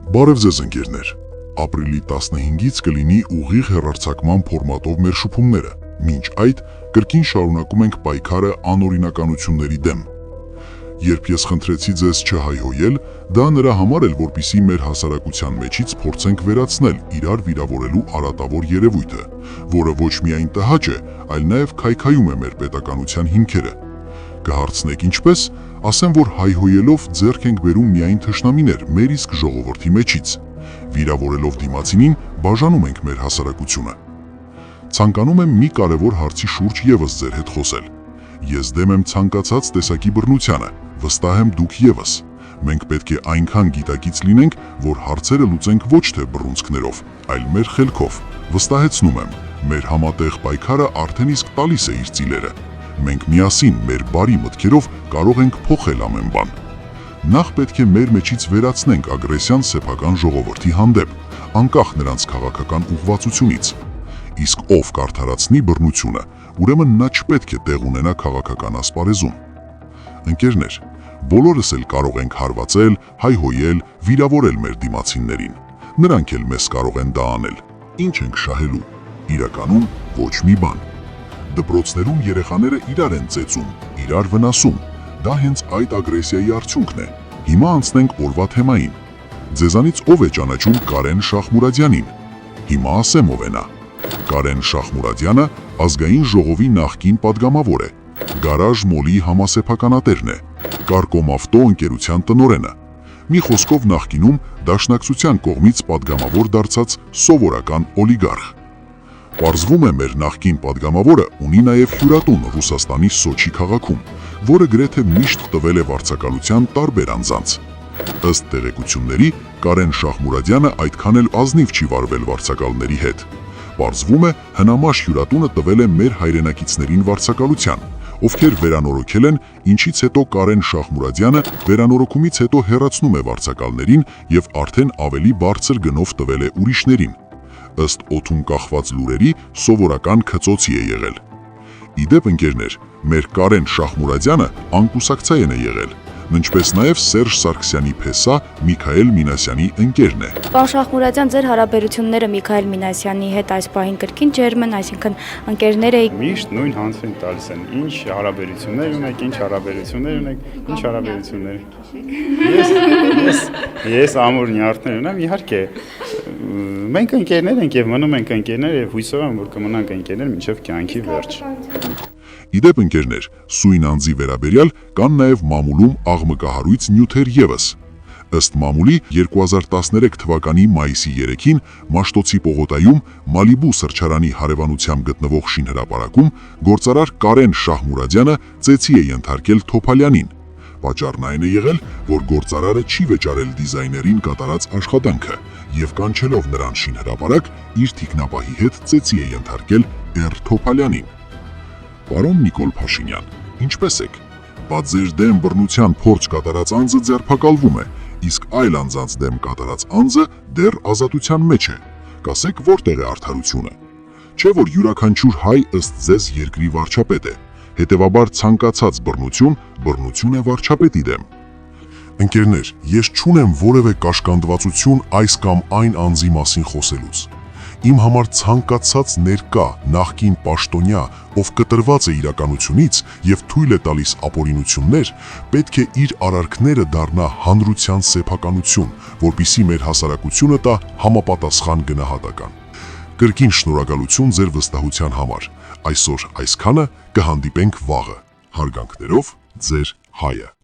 Բարև ձեզ ընկերներ, ապրիլի 15-ից կլինի ուղիղ հեռարձակման ֆորմատով մեր շփումները, մինչ այդ կրկին շարունակում ենք պայքարը անօրինականությունների դեմ։ Երբ ես խնդրեցի ձեզ չհայհոյել, դա նրա համար էր, որպեսզի մեր հասարակության մեջից փորձենք վերացնել իրար վիրավորելու արատավոր երևույթը, որը ոչ միայն տհաճ է, այլ նաև քայքայում է մեր պետականության հիմքերը։ Կհարցնեք ինչպես, ասեմ, որ հայհոյելով ձեռք ենք բերում միայն թշնամիներ մեր իսկ ժողովրդի մեջից, վիրավորելով դիմացինին բաժանում ենք մեր հասարակությունը։ Ցանկանում եմ մի կարևոր հարցի շուրջ ևս ձեր հետ խոսել։ Ես դեմ եմ ցանկացած տեսակի բռնությանը, վստահ եմ դուք ևս։ Մենք պետք է այնքան գիտակից լինենք, որ հարցերը լուծենք ոչ թե բռունցքներով, այլ մեր խելքով։ Վստահեցնում եմ, մեր համատեղ պայքարը արդեն իսկ տալիս է իր ծիլերը։ Մենք միասին մեր բարի մտքերով կարող ենք փոխել ամեն բան։ Նախ պետք է մեր մեջից վերացնենք ագրեսիան սեփական ժողովրդի հանդեպ, անկախ նրանց քաղաքական ուղղվածությունից։ Իսկ ով կարդարացնի բռնությունը, ուրեմն նա չպետք է տեղ ունենա քաղաքական ասպարեզում։ Ընկերներ, բոլորս էլ կարող ենք հարվածել, հայհոյել, վիրավորել մեր դիմացիններին։ Նրանք էլ մեզ կարող են դա անել։ Ինչ ենք շահելու։ Իրականում ոչ մի բան։ Դպրոցներում երեխաները իրար են ծեծում, իրար վնասում։ Դա հենց այդ ագրեսիայի արդյունքն է։ Հիմա անցնենք օրվա թեմային։ Ձեզանից ով է ճանաչում Կարեն Շահմուրադյանին։ Հիմա ասեմ ով է նա։ Կարեն Շահմուրադյանը ազգային ժողովի նախկին падգամավոր է։ Գարաժ մոլի համասեփականատերն է։ Կարկոմ ավտո ընկերության տնօրենը։ Մի խոսքով նախկինում դաշնակցության կողմից падգամավոր դարձած սովորական օլիգարխ։ Պարզվում է մեր նախկին падգամավորը ունի նաև հյուրատուն Ռուսաստանի Սոչի քաղաքում, որը գրեթե միշտ տվել է վարձակալության տարբեր անձանց։ Ըստ տեղեկությունների, Կարեն Շահմուրադյանը այդքան էլ ազնիվ չի վարվել վարձակալների հետ։ Պարզվում է, հնամաշ հյուրատունը տվել է մեր հայրենակիցներին վարձակալության, ովքեր վերանորոգել են, ինչից հետո Կարեն Շահմուրադյանը վերանորոգումից հետո հեռացնում է վարձակալներին եւ արդեն ավելի բարձր գնով տվել է ուրիշներին։ Ըստ օդում կախված լուրերի սովորական քծոցի է եղել։ Իդեպ ընկերներ, մեր Կարեն Շահմուրադյանը անկուսակցային է եղել, ինչպես նաև Սերժ Սարգսյանի փեսա Միքայել Մինասյանի ընկերն է։ Պարոն Շահմուրադյան, ձեր հարաբերությունները Միքայել Մինասյանի հետ այս պահին կրկին ջերմ են, այսինքն ընկերներ եք։ Միշտ նույն հանցին տալիս են։ Ինչ հարաբերություններ ունեք, ինչ հարաբերություններ ունեք, ինչ հարաբերություններ։ Ես ամուր նյարդներ ունեմ, իհարկե։ Մենք ընկերներ ենք եւ մնում ենք ընկերներ եւ հույսով եմ, որ կմնանք ընկերներ մինչեւ կյանքի վերջ։ Իդեպ ընկերներ, սույն անձի վերաբերյալ կան նաև մամուլում աղմկահարույց նյութեր ևս։ Ըստ մամուլի 2013 թվականի մայիսի 3-ին Մաշտոցի պողոտայում Մալիբու սրճարանի հարևանությամբ գտնվող շինհրապարակում գործարար Կարեն Շահմուրադյանը ծեծի է ենթարկել Թոփալյանին։ Պատճառն այն է եղել, որ գործարարը չի վճարել դիզայներին կատարած աշխատանքը եւ կանչելով նրան շինհրապարակ, իր թիկնապահի հետ ծեծի է ենթարկել Ր. Թոփալյանին։ Պարոն Նիկոլ Փաշինյան, ինչպես եք։ Բա ձեր դեմ բռնության փորձ կատարած անձը ձերբակալվում է, իսկ այլ անձանց դեմ կատարած անձը դեռ ազատության մեջ է։ Կասեք, որտեղ է արդարությունը։ Չէ՞ որ յուրաքանչյուր հայ ըստ ձեզ երկրի վարչապետ է։ Հետևաբար ցանկացած բռնություն է վարչապետի դեմ։ Ընկերներ, ես չունեմ որևէ կաշկանդվածություն այս կամ այն անձի մասին խոսելուց։ Իմ համար ցանկացած ներկա, նախկին պաշտոնյա, ով կտրված է իրականությունից եւ թույլ է տալիս ապօրինություններ, պետք է իր արարքները դառնա հանրության սեփականություն, որպիսի մեր հասարակությունը տա համապատասխան գնահատական։ Կրկին շնորհակալություն ձեր վստահության համար։ Այսօր այսքանը, կհանդիպենք վաղը։ Հարգանքներով, ձեր Հայը։